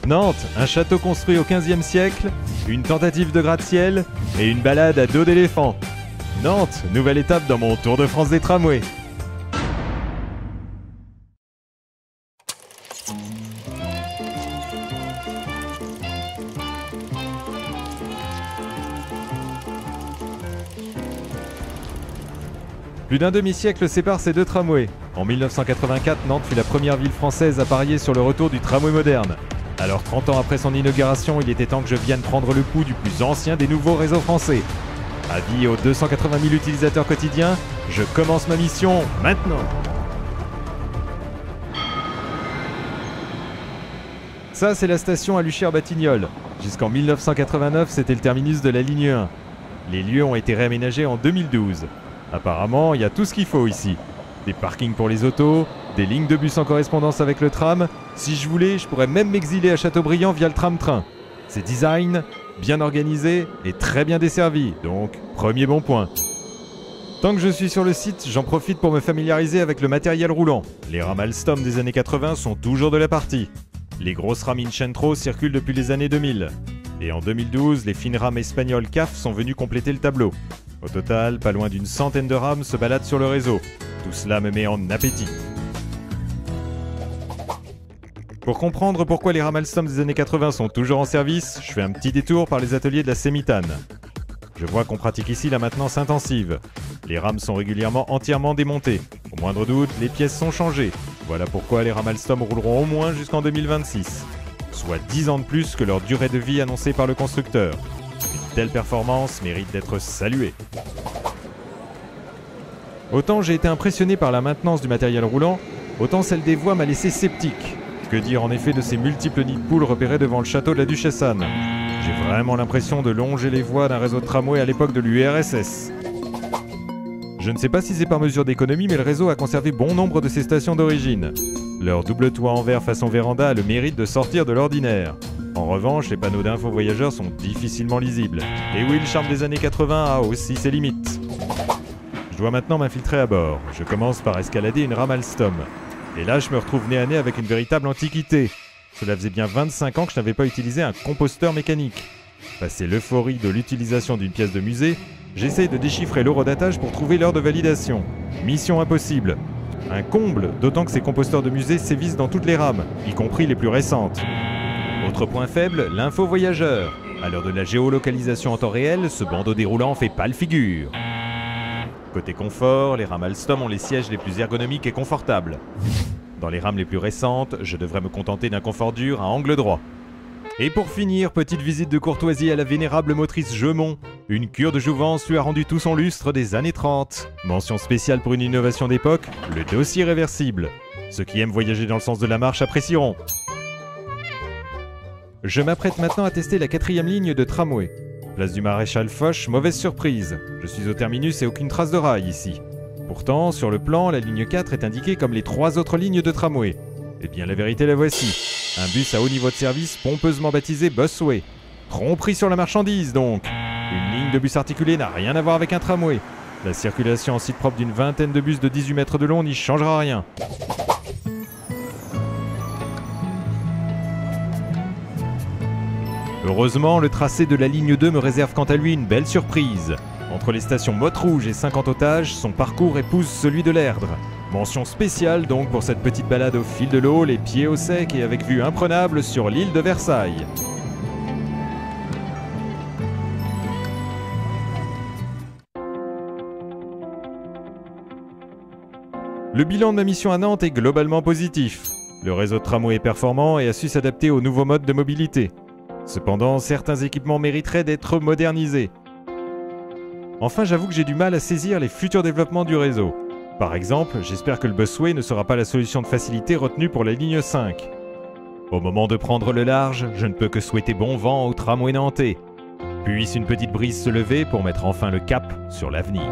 Nantes, un château construit au XVe siècle, une tentative de gratte-ciel et une balade à dos d'éléphant. Nantes, nouvelle étape dans mon Tour de France des tramways. Plus d'un demi-siècle sépare ces deux tramways. En 1984, Nantes fut la première ville française à parier sur le retour du tramway moderne. Alors 30 ans après son inauguration, il était temps que je vienne prendre le pouls du plus ancien des nouveaux réseaux français. Avis aux 280 000 utilisateurs quotidiens, je commence ma mission maintenant. Ça, c'est la station à Luchère-Batignolles. Jusqu'en 1989, c'était le terminus de la ligne 1. Les lieux ont été réaménagés en 2012. Apparemment, il y a tout ce qu'il faut ici. Des parkings pour les autos, des lignes de bus en correspondance avec le tram. Si je voulais, je pourrais même m'exiler à Châteaubriand via le tram-train. C'est design, bien organisé et très bien desservi, donc premier bon point. Tant que je suis sur le site, j'en profite pour me familiariser avec le matériel roulant. Les rames Alstom des années 80 sont toujours de la partie. Les grosses rames Incentro circulent depuis les années 2000. Et en 2012, les fines rames espagnoles CAF sont venues compléter le tableau. Au total, pas loin d'une centaine de rames se baladent sur le réseau. Tout cela me met en appétit. Pour comprendre pourquoi les rames Alstom des années 80 sont toujours en service, je fais un petit détour par les ateliers de la Sémitane. Je vois qu'on pratique ici la maintenance intensive. Les rames sont régulièrement entièrement démontées. Au moindre doute, les pièces sont changées. Voilà pourquoi les rames Alstom rouleront au moins jusqu'en 2026. Soit 10 ans de plus que leur durée de vie annoncée par le constructeur. Une telle performance mérite d'être saluée. Autant j'ai été impressionné par la maintenance du matériel roulant, autant celle des voies m'a laissé sceptique. Que dire en effet de ces multiples nids de poules repérés devant le château de la Duchesse Anne? J'ai vraiment l'impression de longer les voies d'un réseau de tramway à l'époque de l'URSS. Je ne sais pas si c'est par mesure d'économie, mais le réseau a conservé bon nombre de ses stations d'origine. Leur double toit en verre façon véranda a le mérite de sortir de l'ordinaire. En revanche, les panneaux d'infos voyageurs sont difficilement lisibles. Et oui, le charme des années 80 a aussi ses limites. Je dois maintenant m'infiltrer à bord. Je commence par escalader une rame Alstom. Et là, je me retrouve nez à nez avec une véritable antiquité. Cela faisait bien 25 ans que je n'avais pas utilisé un composteur mécanique. Passé l'euphorie de l'utilisation d'une pièce de musée, j'essaye de déchiffrer l'horodatage pour trouver l'heure de validation. Mission impossible. Un comble, d'autant que ces composteurs de musée sévissent dans toutes les rames, y compris les plus récentes. Autre point faible, l'info voyageur. À l'heure de la géolocalisation en temps réel, ce bandeau déroulant fait pâle figure. Côté confort, les rames Alstom ont les sièges les plus ergonomiques et confortables. Dans les rames les plus récentes, je devrais me contenter d'un confort dur à angle droit. Et pour finir, petite visite de courtoisie à la vénérable motrice Gemont. Une cure de jouvence lui a rendu tout son lustre des années 30. Mention spéciale pour une innovation d'époque, le dossier réversible. Ceux qui aiment voyager dans le sens de la marche apprécieront. Je m'apprête maintenant à tester la 4e ligne de tramway. Place du Maréchal Foch, mauvaise surprise. Je suis au terminus et aucune trace de rail ici. Pourtant, sur le plan, la ligne 4 est indiquée comme les 3 autres lignes de tramway. Eh bien, la vérité la voici. Un bus à haut niveau de service pompeusement baptisé Busway. Tromperie sur la marchandise, donc. Une ligne de bus articulée n'a rien à voir avec un tramway. La circulation en site propre d'une vingtaine de bus de 18 mètres de long n'y changera rien. Heureusement, le tracé de la ligne 2 me réserve quant à lui une belle surprise. Entre les stations Motte-Rouge et 50 otages, son parcours épouse celui de l'Erdre. Mention spéciale donc pour cette petite balade au fil de l'eau, les pieds au sec et avec vue imprenable sur l'île de Versailles. Le bilan de ma mission à Nantes est globalement positif. Le réseau de tramway est performant et a su s'adapter aux nouveaux modes de mobilité. Cependant, certains équipements mériteraient d'être modernisés. Enfin, j'avoue que j'ai du mal à saisir les futurs développements du réseau. Par exemple, j'espère que le busway ne sera pas la solution de facilité retenue pour la ligne 5. Au moment de prendre le large, je ne peux que souhaiter bon vent au tramway nantais. Puisse une petite brise se lever pour mettre enfin le cap sur l'avenir.